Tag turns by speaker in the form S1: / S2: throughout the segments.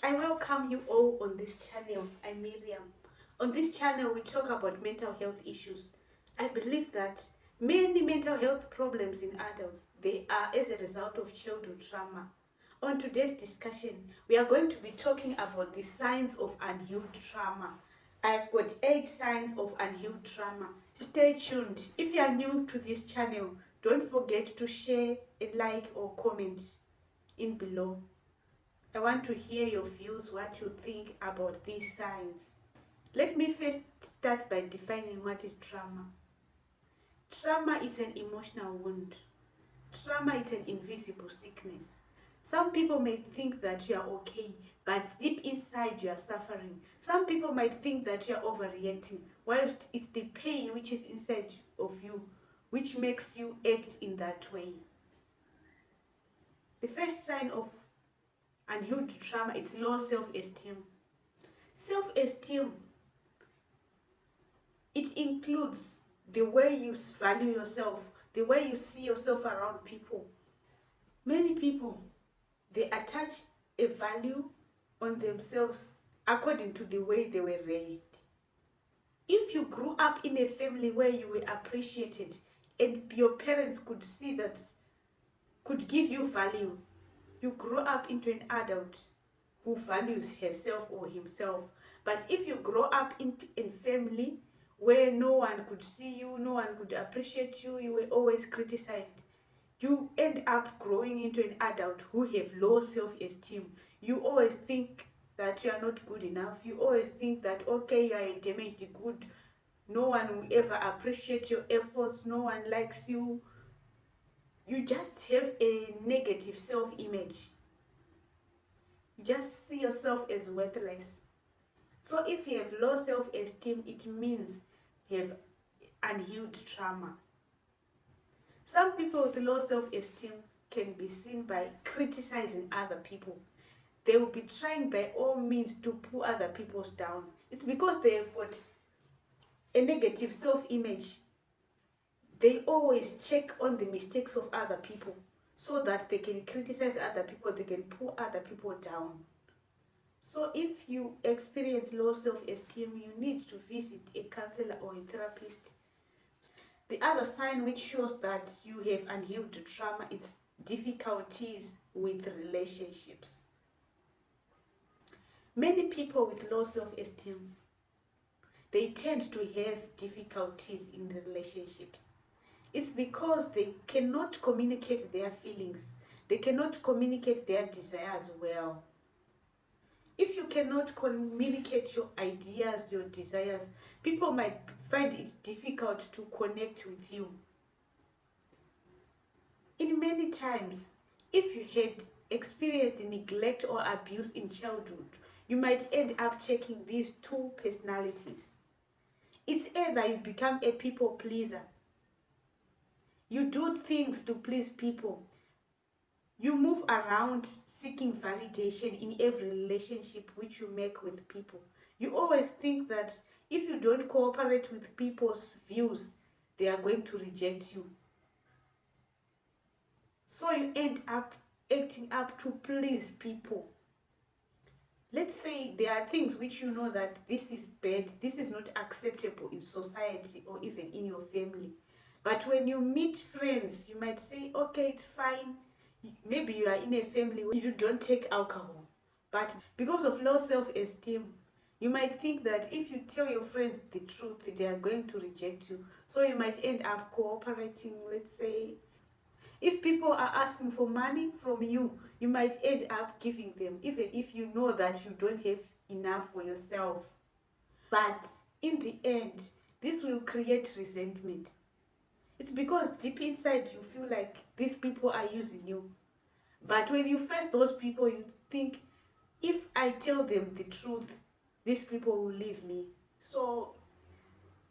S1: I welcome you all on this channel. I'm Miriam. On this channel, we talk about mental health issues. I believe that many mental health problems in adults, they are as a result of childhood trauma. On today's discussion, we are going to be talking about the signs of unhealed trauma. I've got 8 signs of unhealed trauma. Stay tuned. If you are new to this channel, don't forget to share, like, or comment in below. I want to hear your views, what you think about these signs. Let me first start by defining what is trauma. Trauma is an emotional wound. Trauma is an invisible sickness. Some people may think that you are okay, but deep inside you are suffering. Some people might think that you are overreacting, whilst it's the pain which is inside of you which makes you act in that way. The first sign of unhealed trauma is low self-esteem. Self-esteem, it includes the way you value yourself, the way you see yourself around people. Many people, they attach a value on themselves according to the way they were raised. If you grew up in a family where you were appreciated and your parents could see that, could give you value, you grow up into an adult who values herself or himself. But if you grow up in family where no one could see you, no one could appreciate you, you were always criticized, you end up growing into an adult who have low self-esteem. You always think that you are not good enough. You always think that, okay, you are a damaged good. No one will ever appreciate your efforts. No one likes you. You just have a negative self-image. You just see yourself as worthless. So if you have low self-esteem, it means you have unhealed trauma. Some people with low self-esteem can be seen by criticizing other people. They will be trying by all means to pull other people down. It's because they have got a negative self-image. They always check on the mistakes of other people so that they can criticize other people, they can pull other people down. So if you experience low self-esteem, you need to visit a counselor or a therapist. The other sign which shows that you have unhealed trauma is difficulties with relationships. Many people with low self-esteem, they tend to have difficulties in relationships. It's because they cannot communicate their feelings. They cannot communicate their desires well. If you cannot communicate your ideas, your desires, people might find it difficult to connect with you. In many times, if you had experienced neglect or abuse in childhood, you might end up taking these 2 personalities. It's either you become a people pleaser. You do things to please people. You move around seeking validation in every relationship which you make with people. You always think that if you don't cooperate with people's views, they are going to reject you. So you end up acting up to please people. Let's say there are things which you know that this is bad, this is not acceptable in society or even in your family. But when you meet friends, you might say, okay, it's fine. Maybe you are in a family where you don't take alcohol. But because of low self-esteem, you might think that if you tell your friends the truth, they are going to reject you. So you might end up cooperating, let's say. If people are asking for money from you, you might end up giving them, even if you know that you don't have enough for yourself. But in the end, this will create resentment. It's because deep inside you feel like these people are using you. But when you face those people, you think, if I tell them the truth, these people will leave me. So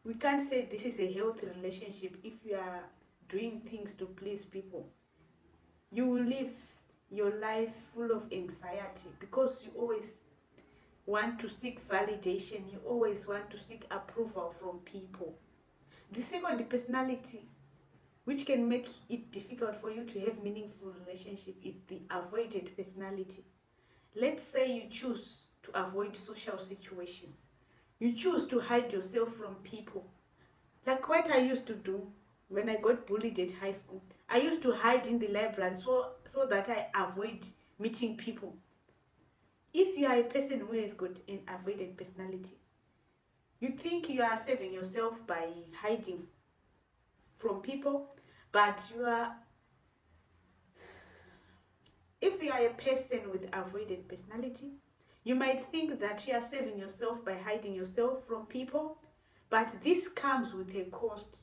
S1: we can't say this is a healthy relationship if you are doing things to please people. You will live your life full of anxiety because you always want to seek validation. You always want to seek approval from people. The second personality which can make it difficult for you to have meaningful relationship is the avoided personality. Let's say you choose to avoid social situations. You choose to hide yourself from people. Like what I used to do when I got bullied at high school. I used to hide in the library so that I avoid meeting people. If you are a person who has got an avoidant personality, you think you are saving yourself by hiding from people, but if you are a person with avoidant personality, you might think that you are saving yourself by hiding yourself from people, but this comes with a cost.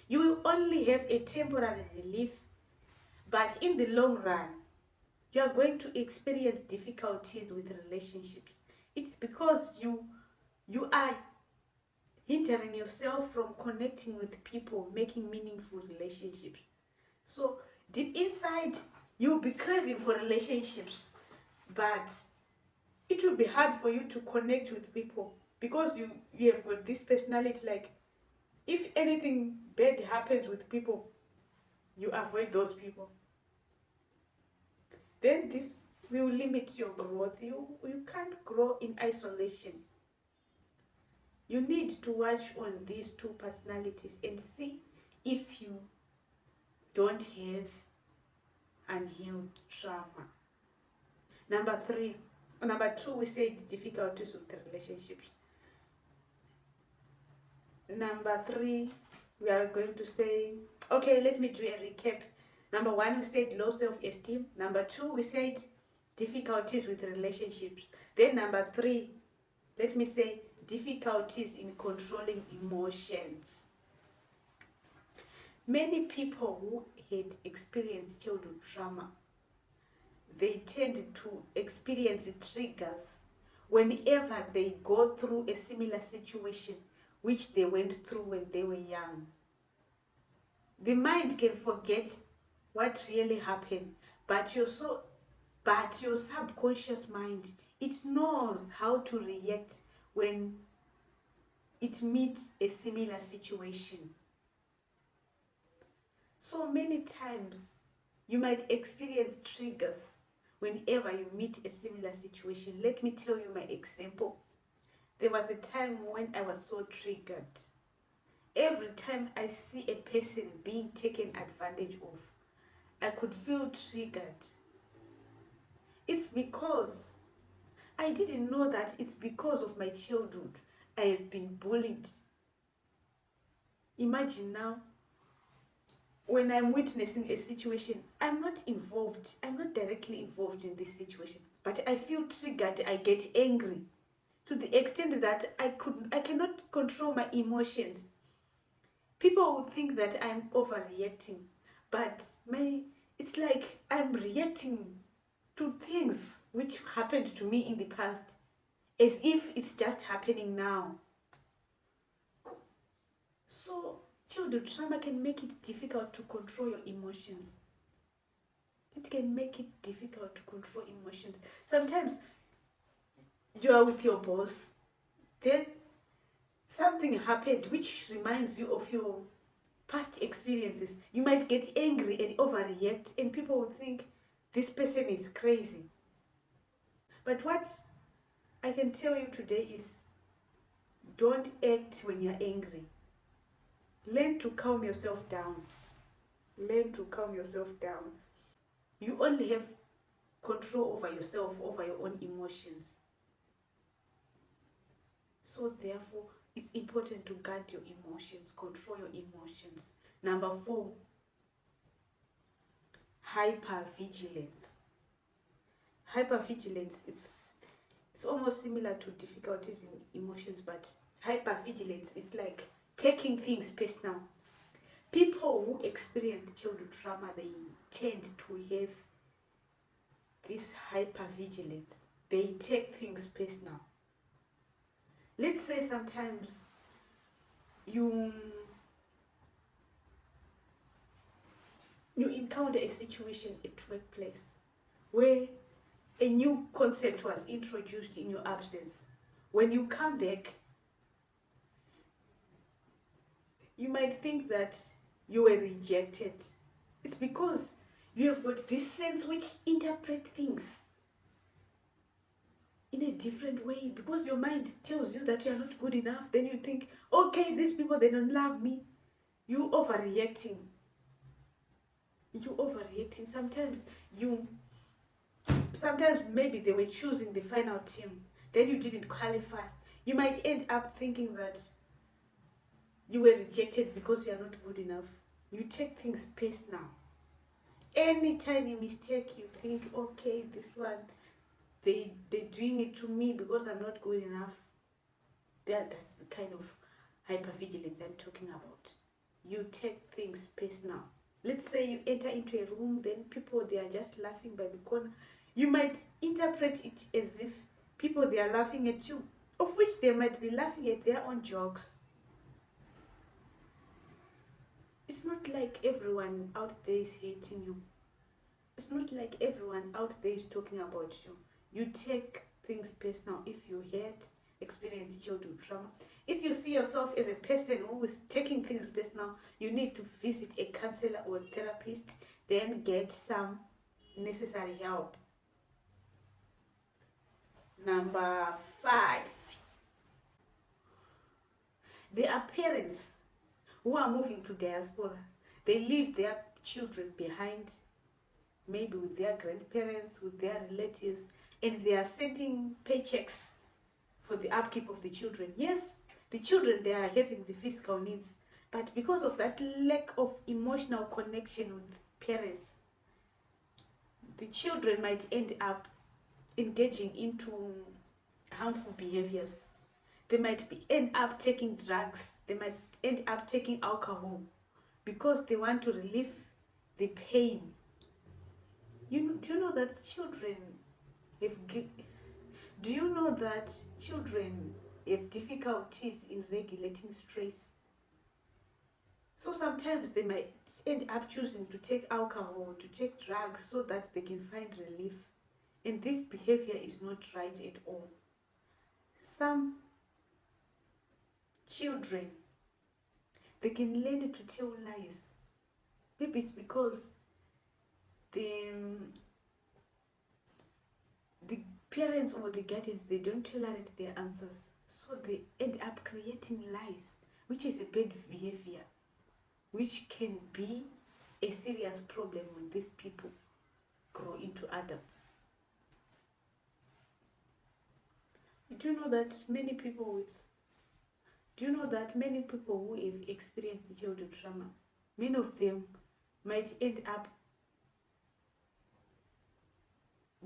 S1: You will only have a temporary relief, but in the long run, you are going to experience difficulties with relationships. It's because you are hindering yourself from connecting with people, making meaningful relationships. So deep inside, you'll be craving for relationships, but it will be hard for you to connect with people because you have got this personality. Like, if anything bad happens with people, you avoid those people. Then this will limit your growth. You can't grow in isolation. You need to watch on these two personalities and see if you don't have unhealed trauma. Number two, we said difficulties with relationships. Number three, we are going to say, okay, let me do a recap. Number one, we said low self-esteem. Number two, we said difficulties with relationships. Then number three, let me say difficulties in controlling emotions. Many people who had experienced childhood trauma, they tend to experience triggers whenever they go through a similar situation which they went through when they were young. The mind can forget what really happened, but your subconscious mind, it knows how to react when it meets a similar situation. So many times you might experience triggers whenever you meet a similar situation. Let me tell you my example. There was a time when I was so triggered. Every time I see a person being taken advantage of, I could feel triggered. It's because I didn't know that it's because of my childhood I have been bullied. Imagine now, when I'm witnessing a situation, I'm not directly involved in this situation, but I feel triggered, I get angry to the extent that I cannot control my emotions. People would think that I'm overreacting, but it's like I'm reacting to things which happened to me in the past as if it's just happening now. So childhood trauma can make it difficult to control your emotions. It can make it difficult to control emotions. Sometimes you are with your boss, then something happened which reminds you of your past experiences. You might get angry and overreact, and people will think this person is crazy. But what I can tell you today is, don't act when you're angry. Learn to calm yourself down. Learn to calm yourself down. You only have control over yourself, over your own emotions. So therefore, it's important to guard your emotions, control your emotions. Number four, hypervigilance. Hypervigilance, it's almost similar to difficulties in emotions, but hypervigilance is like taking things personal. People who experience childhood trauma, they tend to have this hypervigilance. They take things personal. Let's say sometimes you encounter a situation at workplace where a new concept was introduced in your absence. When you come back, you might think that you were rejected. It's because you have got this sense which interpret things. in a different way, because your mind tells you that you are not good enough. Then you think, okay, these people, they don't love me. You overreacting. Sometimes maybe they were choosing the final team, then you didn't qualify. You might end up thinking that you were rejected because you are not good enough. You take things personal. Any tiny mistake, you think, okay, this one, they're doing it to me because I'm not good enough. That's the kind of hypervigilance I'm talking about. You take things personal. Let's say you enter into a room, then people, they are just laughing by the corner. You might interpret it as if people, they are laughing at you, of which they might be laughing at their own jokes. It's not like everyone out there is hating you. It's not like everyone out there is talking about you. You take things personal if you had experienced childhood trauma. If you see yourself as a person who is taking things personal, you need to visit a counselor or a therapist, then get some necessary help. Number 5. There are parents who are moving to diaspora. They leave their children behind, maybe with their grandparents, with their relatives, and they are sending paychecks for the upkeep of the children. Yes, the children, they are having the physical needs, but because of that lack of emotional connection with parents, the children might end up engaging into harmful behaviors. They might end up taking drugs. They might end up taking alcohol because they want to relieve the pain. Do you know that children have difficulties in regulating stress? So sometimes they might end up choosing to take alcohol, to take drugs, so that they can find relief. And this behavior is not right at all. Some children, they can learn to tell lies. Maybe it's because the parents or the guardians, they don't tolerate their answers. So they end up creating lies, which is a bad behavior, which can be a serious problem when these people grow into adults. Do you know that many people who have experienced childhood trauma, many of them might end up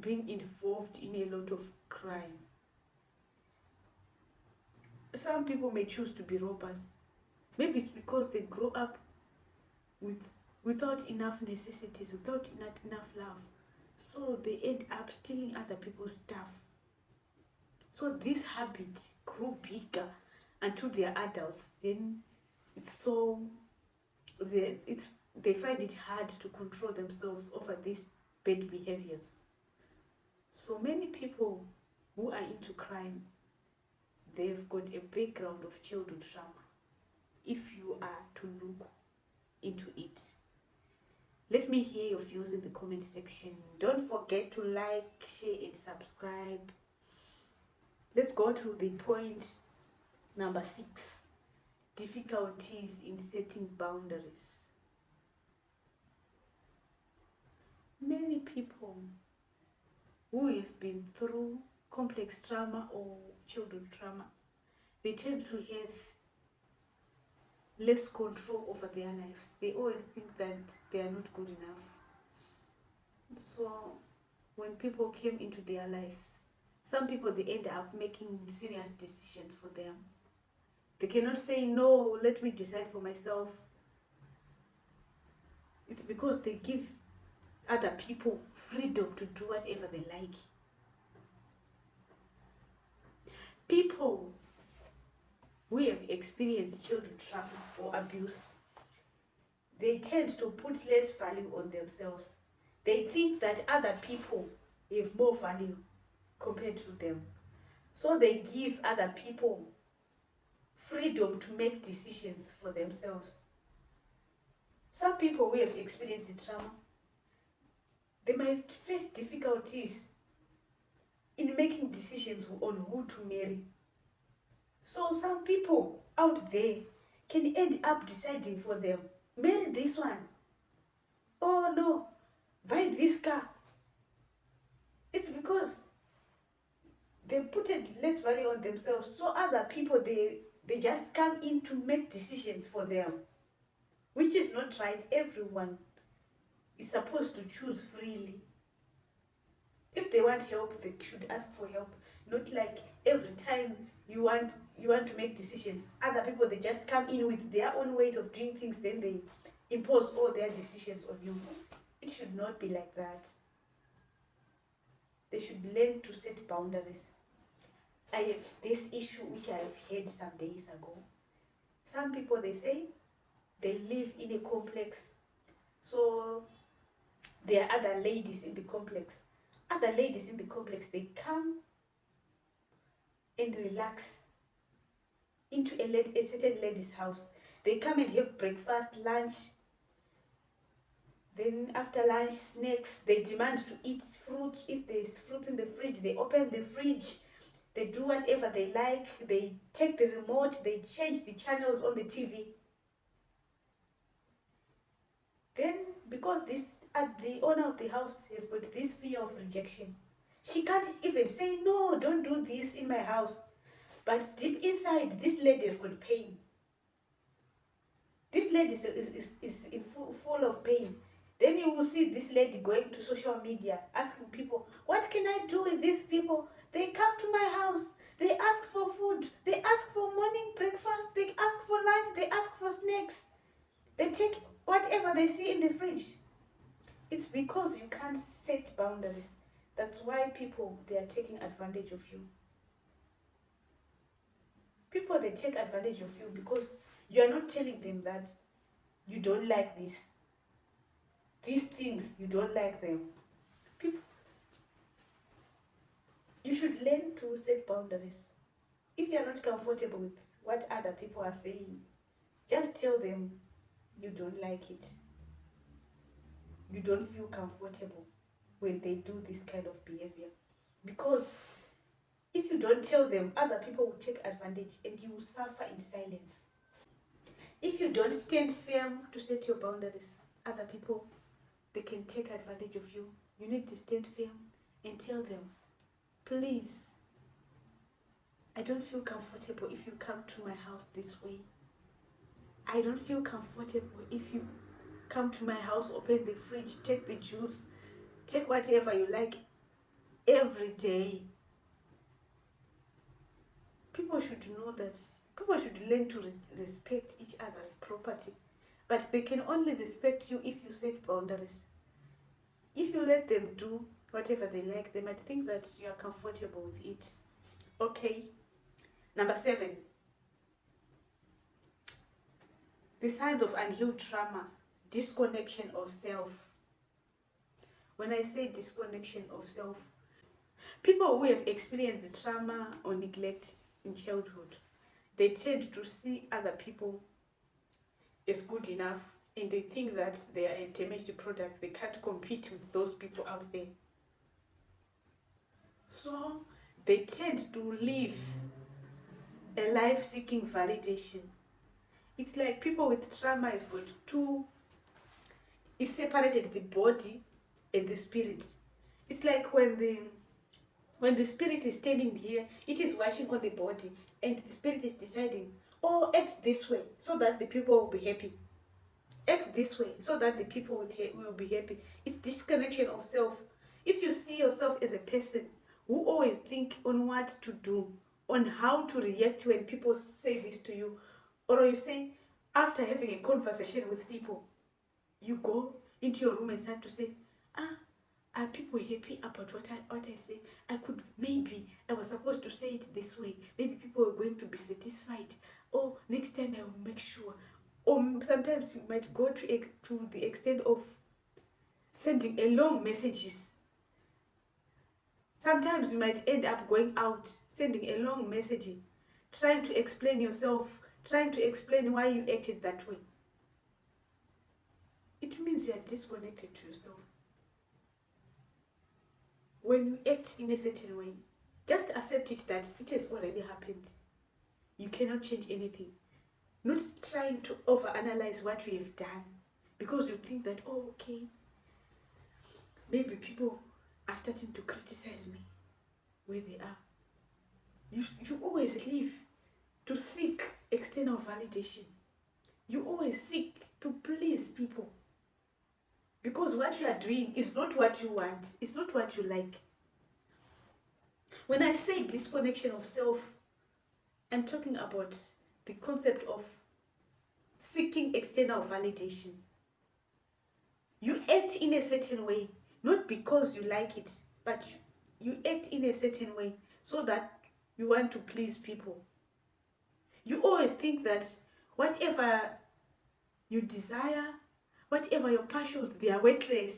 S1: being involved in a lot of crime? Some people may choose to be robbers. Maybe it's because they grow up without enough necessities, without enough love. So they end up stealing other people's stuff. So this habit grew bigger until they are adults. Then they find it hard to control themselves over these bad behaviors. So many people who are into crime, they've got a background of childhood trauma, if you are to look into it. Let me hear your views in the comment section. Don't forget to like, share, and subscribe. Let's go to the point number 6. Difficulties in setting boundaries. Many people who have been through complex trauma or childhood trauma, they tend to have less control over their lives. They always think that they are not good enough. So when people came into their lives, some people, they end up making serious decisions for them. They cannot say, no, let me decide for myself. It's because they give other people freedom to do whatever they like. People who have experienced childhood trauma or abuse, they tend to put less value on themselves. They think that other people have more value compared to them. So they give other people freedom to make decisions for themselves. Some people who have experienced the trauma, they might face difficulties in making decisions on who to marry. So some people out there can end up deciding for them, marry this one, oh no, buy this car. It's because they put a less value on themselves, so other people, they just come in to make decisions for them, which is not right. Everyone is supposed to choose freely. If they want help, they should ask for help. Not like every time you want to make decisions, other people, they just come in with their own ways of doing things, then they impose all their decisions on you. It should not be like that. They should learn to set boundaries. I have this issue which I have heard some days ago. Some people, they say they live in a complex, so there are other ladies in the complex. Other ladies in the complex, they come and relax into a certain lady's house. They come and have breakfast, lunch, then after lunch, snacks. They demand to eat fruits. If there's fruit in the fridge, they open the fridge. They do whatever they like. They take the remote. They change the channels on the TV. Then, because the owner of the house has got this fear of rejection, she can't even say, no, don't do this in my house. But deep inside, this lady has got pain. This lady is full of pain. Then you will see this lady going to social media, asking people, what can I do with these people? They come to my house. They ask for food. They ask for morning breakfast. They ask for lunch. They ask for snacks. They take whatever they see in the fridge. It's because you can't set boundaries. That's why people, they are taking advantage of you. People, they take advantage of you because you are not telling them that you don't like this. These things, you don't like them. People, you should learn to set boundaries. If you are not comfortable with what other people are saying, just tell them you don't like it. You don't feel comfortable when they do this kind of behavior. Because if you don't tell them, other people will take advantage and you will suffer in silence. If you don't stand firm to set your boundaries, other people, they can take advantage of you. You need to stand firm and tell them, please, I don't feel comfortable if you come to my house this way. I don't feel comfortable if you come to my house, open the fridge, take the juice, take whatever you like every day. People should know that. People should learn to respect each other's property. But they can only respect you if you set boundaries. If you let them do whatever they like, they might think that you are comfortable with it. Okay. Number 7. The signs of unhealed trauma. Disconnection of self. When I say disconnection of self, people who have experienced trauma or neglect in childhood, they tend to see other people as good enough and they think that they are a damaged product. They can't compete with those people out there. So they tend to live a life seeking validation. It's like people with trauma is got two, it's separated the body and the spirit. It's like when the spirit is standing here, it is watching on the body, and the spirit is deciding, oh, act this way so that the people will be happy. Act this way so that the people will be happy. It's disconnection of self. If you see yourself as a person who always think on what to do, on how to react when people say this to you, or you say, after having a conversation with people, you go into your room and start to say, are people happy about what I say? Maybe I was supposed to say it this way. Maybe people are going to be satisfied. Oh, next time I will make sure. Or sometimes you might go to the extent of sending a long messages. Sometimes you might end up going out, sending a long message, trying to explain yourself, trying to explain why you acted that way. It means you are disconnected to yourself. when you act in a certain way, just accept it that it has already happened. You cannot change anything. Not trying to overanalyze what you have done because you think that, oh, okay, maybe people are starting to criticize me where they are. You always live to seek external validation. You always seek to please people because what you are doing is not what you want, it's not what you like. When I say disconnection of self, I'm talking about the concept of seeking external validation. You act in a certain way, not because you like it, but you act in a certain way so that you want to please people. You always think that whatever you desire, whatever your passions, they are worthless,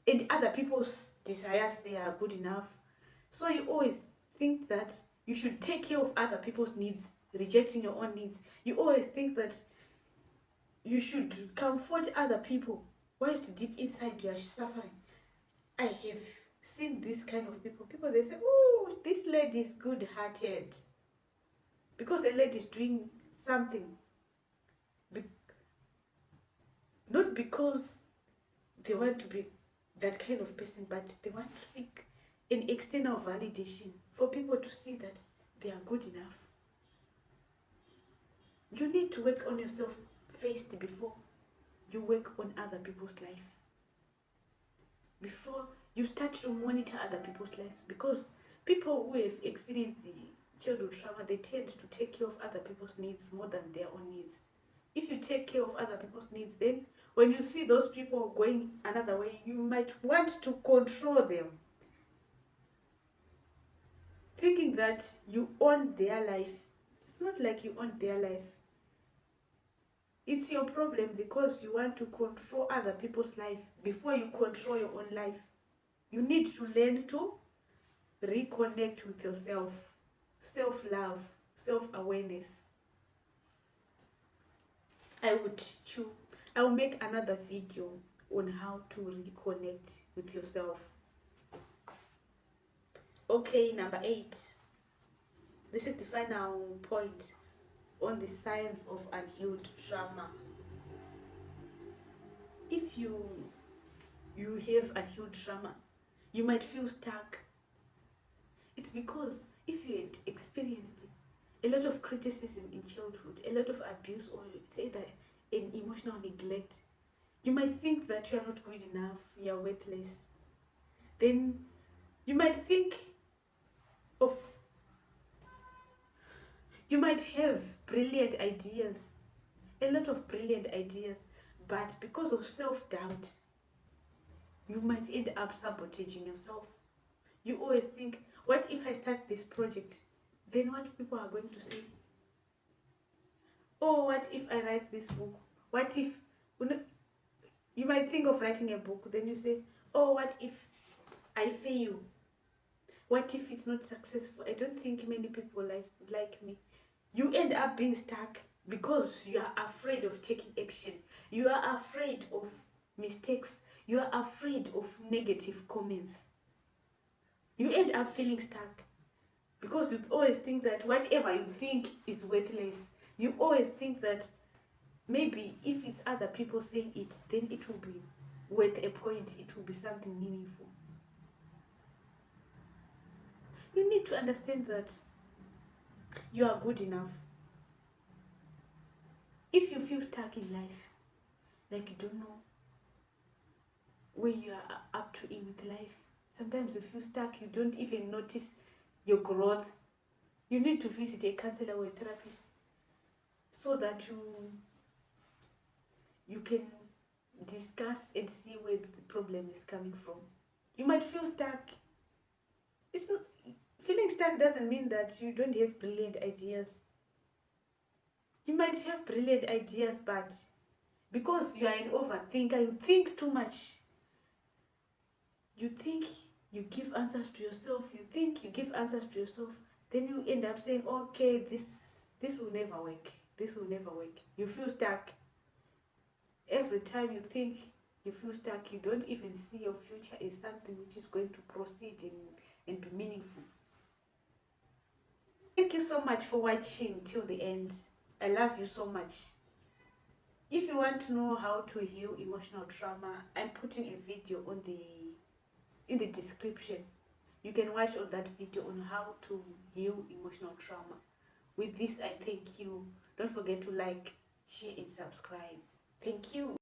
S1: and other people's desires, they are good enough. So you always think that you should take care of other people's needs, rejecting your own needs. You always think that you should comfort other people whilst deep inside you are suffering. I have seen this kind of people. People, they say, oh, this lady is good-hearted. Because a lady is doing something. Not because they want to be that kind of person, but they want to seek an external validation for people to see that they are good enough. You need to work on yourself first before you work on other people's life. Before you start to monitor other people's lives, because people who have experienced the childhood trauma, they tend to take care of other people's needs more than their own needs. If you take care of other people's needs, then when you see those people going another way, you might want to control them, thinking that you own their life. It's not like you own their life. It's your problem because you want to control other people's life before you control your own life. You need to learn to reconnect with yourself, self-love, self-awareness. I will make another video on how to reconnect with yourself. Okay, number 8. This is the final point on the science of unhealed trauma. If you have unhealed trauma, you might feel stuck. It's because if you had experienced a lot of criticism in childhood, a lot of abuse, or say that an emotional neglect, you might think that you are not good enough, you are worthless. Then you might have brilliant ideas, a lot of brilliant ideas, but because of self-doubt, you might end up sabotaging yourself. You always think, what if I start this project? Then what people are going to say? Oh, what if I write this book? What if... You might think of writing a book, then you say, oh, what if I fail? What if it's not successful? I don't think many people like me. You end up being stuck because you are afraid of taking action. You are afraid of mistakes. You are afraid of negative comments. You end up feeling stuck because you always think that whatever you think is worthless. You always think that maybe if it's other people saying it, then it will be worth a point. It will be something meaningful. You need to understand that you are good enough. If you feel stuck in life, like you don't know where you are up to in with life, sometimes you feel stuck, you don't even notice your growth, you need to visit a counselor or a therapist so that you can discuss and see where the problem is coming from. You might feel stuck. It's not, feeling stuck doesn't mean that you don't have brilliant ideas. You might have brilliant ideas, but because you are an overthinker, you think too much. You think you give answers to yourself. You think you give answers to yourself. Then you end up saying, okay, this will never work. This will never work. You feel stuck. Every time you think You feel stuck. You don't even see your future as something which is going to proceed and be meaningful. Thank you so much for watching till the end. I love you so much. If you want to know how to heal emotional trauma, I'm putting a video in the description. You can watch on that video on how to heal emotional trauma. With this, I thank you. Don't forget to like, share, and subscribe. Thank you.